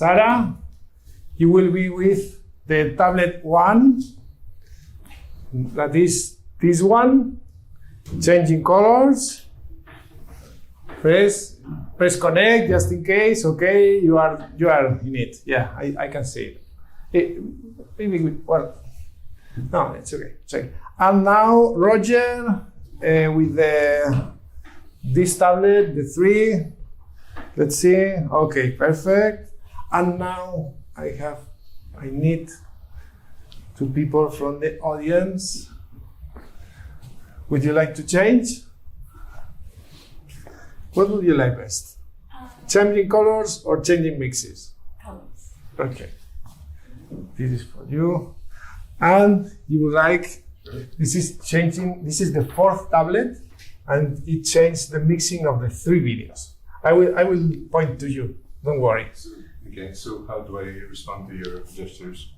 Sara, you will be with the tablet 1. That is this one. Changing colors. Press connect just in case. Okay, you are in it. Yeah, I can see it. Well, no, it's okay. And now Roger with this tablet, the 3. Let's see. Okay, perfect. And now I need 2 people from the audience. Would you like to change? What would you like best? Changing colors or changing mixes? Colors. Okay. This is for you. And you would like, this is the 4th tablet, and it changed the mixing of the 3 videos. I will point to you, don't worry. Okay, so how do I respond to your gestures?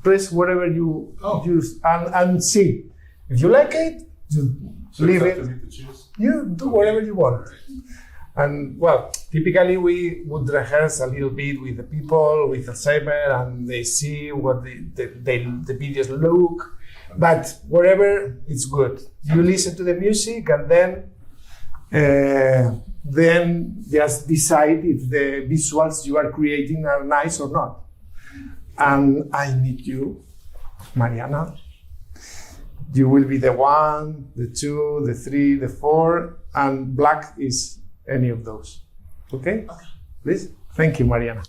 Press whatever you use and see. If you like it, So leave it's it. up to me to choose? You do whatever you want. And well, typically we would rehearse a little bit with the people with Alzheimer, and they see what the videos look. But whatever, it's good. You listen to the music, and then just decide if the visuals you are creating are nice or not. And I need you, Mariana. You will be the 1, the 2, the 3, the 4, and black is any of those. Okay? Please? Thank you, Mariana.